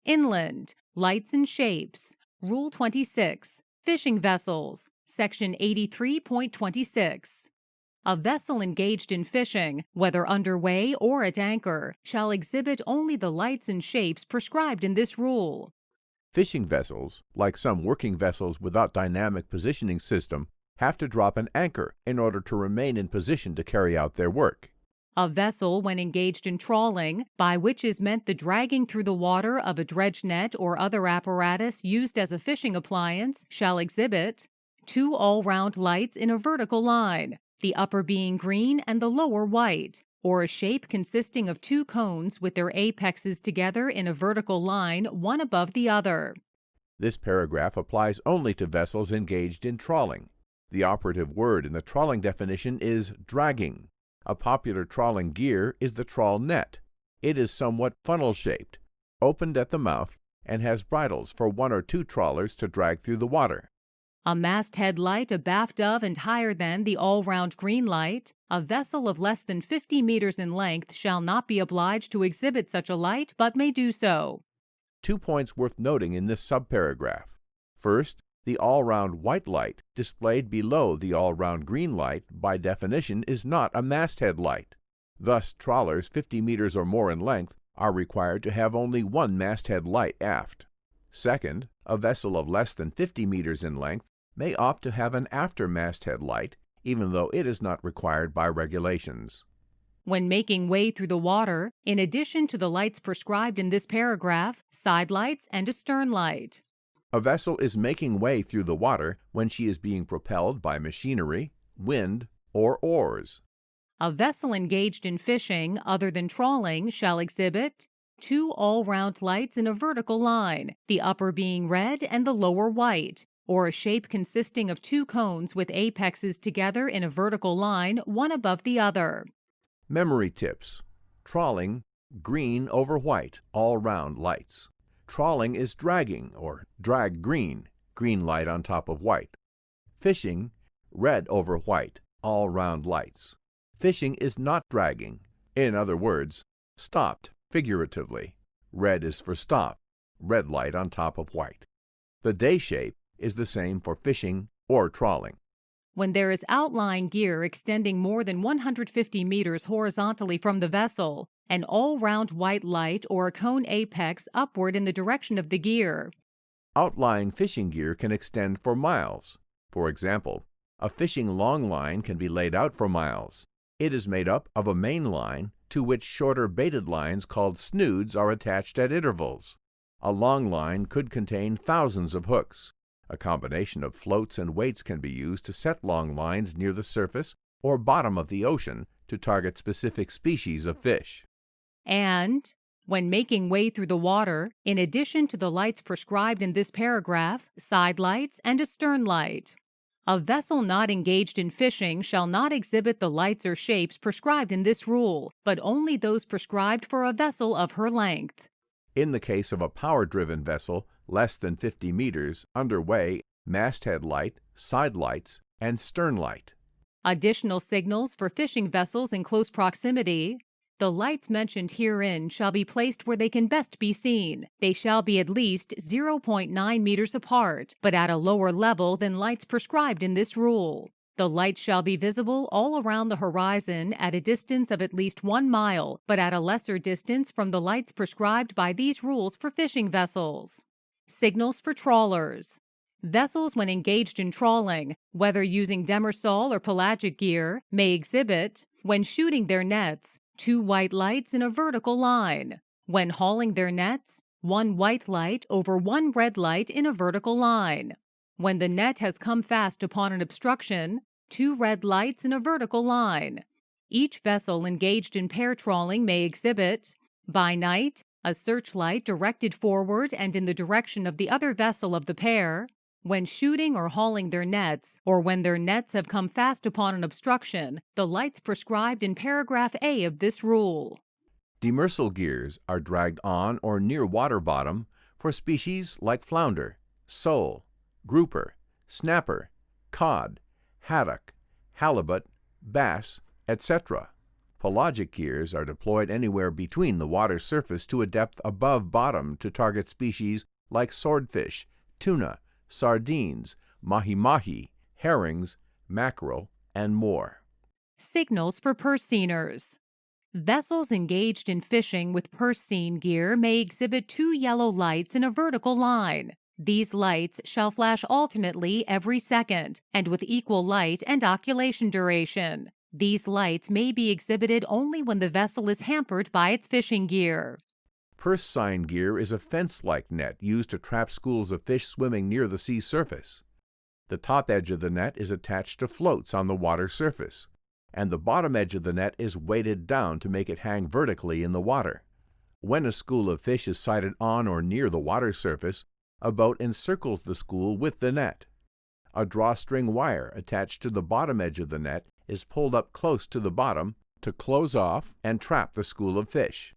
Inland, Lights and Shapes. Rule 26, Fishing Vessels, Section 83.26. A vessel engaged in fishing, whether underway or at anchor, shall exhibit only the lights and shapes prescribed in this rule. Fishing vessels, like some working vessels without dynamic positioning system, have to drop an anchor in order to remain in position to carry out their work. A vessel, when engaged in trawling, by which is meant the dragging through the water of a dredge net or other apparatus used as a fishing appliance, shall exhibit 2 all-round lights in a vertical line, the upper being green and the lower white, or a shape consisting of 2 cones with their apexes together in a vertical line, one above the other. This paragraph applies only to vessels engaged in trawling. The operative word in the trawling definition is dragging. A popular trawling gear is the trawl net. It is somewhat funnel-shaped, opened at the mouth, and has bridles for 1 or 2 trawlers to drag through the water. A masthead light abaft of and higher than the all-round green light, a vessel of less than 50 meters in length shall not be obliged to exhibit such a light, but may do so. 2 points worth noting in this subparagraph. First, the all-round white light displayed below the all-round green light by definition is not a masthead light. Thus, trawlers 50 meters or more in length are required to have only 1 masthead light aft. Second, a vessel of less than 50 meters in length may opt to have an after masthead light, even though it is not required by regulations. When making way through the water, in addition to the lights prescribed in this paragraph, side lights and a stern light. A vessel is making way through the water when she is being propelled by machinery, wind, or oars. A vessel engaged in fishing other than trawling shall exhibit 2 all-round lights in a vertical line, the upper being red and the lower white, or a shape consisting of 2 cones with apexes together in a vertical line, one above the other. Memory tips. Trawling, green over white, all-round lights. Trawling is dragging, or drag green, green light on top of white. Fishing, red over white, all-round lights. Fishing is not dragging. In other words, stopped, figuratively. Red is for stop, red light on top of white. The day shape is the same for fishing or trawling. When there is outlying gear extending more than 150 meters horizontally from the vessel, an all-round white light or a cone apex upward in the direction of the gear. Outlying fishing gear can extend for miles. For example, a fishing long line can be laid out for miles. It is made up of a main line to which shorter baited lines called snoods are attached at intervals. A long line could contain thousands of hooks. A combination of floats and weights can be used to set long lines near the surface or bottom of the ocean to target specific species of fish. And, when making way through the water, in addition to the lights prescribed in this paragraph, side lights and a stern light. A vessel not engaged in fishing shall not exhibit the lights or shapes prescribed in this rule, but only those prescribed for a vessel of her length. In the case of a power-driven vessel, less than 50 meters, underway, masthead light, side lights, and stern light. Additional signals for fishing vessels in close proximity. The lights mentioned herein shall be placed where they can best be seen. They shall be at least 0.9 meters apart, but at a lower level than lights prescribed in this rule. The lights shall be visible all around the horizon at a distance of at least 1 mile, but at a lesser distance from the lights prescribed by these rules for fishing vessels. Signals for trawlers. Vessels, when engaged in trawling, whether using demersal or pelagic gear, may exhibit, when shooting their nets, 2 white lights in a vertical line. When hauling their nets, 1 white light over 1 red light in a vertical line. When the net has come fast upon an obstruction, 2 red lights in a vertical line. Each vessel engaged in pair trawling may exhibit, by night, a searchlight directed forward and in the direction of the other vessel of the pair. When shooting or hauling their nets, or when their nets have come fast upon an obstruction, the lights prescribed in paragraph A of this rule. Demersal gears are dragged on or near water bottom for species like flounder, sole, grouper, snapper, cod, haddock, halibut, bass, etc. Pelagic gears are deployed anywhere between the water surface to a depth above bottom to target species like swordfish, tuna, sardines, mahi-mahi, herrings, mackerel, and more. Signals for purse seiners. Vessels engaged in fishing with purse seine gear may exhibit 2 yellow lights in a vertical line. These lights shall flash alternately every second and with equal light and occultation duration. These lights may be exhibited only when the vessel is hampered by its fishing gear. Purse seine gear is a fence-like net used to trap schools of fish swimming near the sea surface. The top edge of the net is attached to floats on the water surface, and the bottom edge of the net is weighted down to make it hang vertically in the water. When a school of fish is sighted on or near the water surface, a boat encircles the school with the net. A drawstring wire attached to the bottom edge of the net is pulled up close to the bottom to close off and trap the school of fish.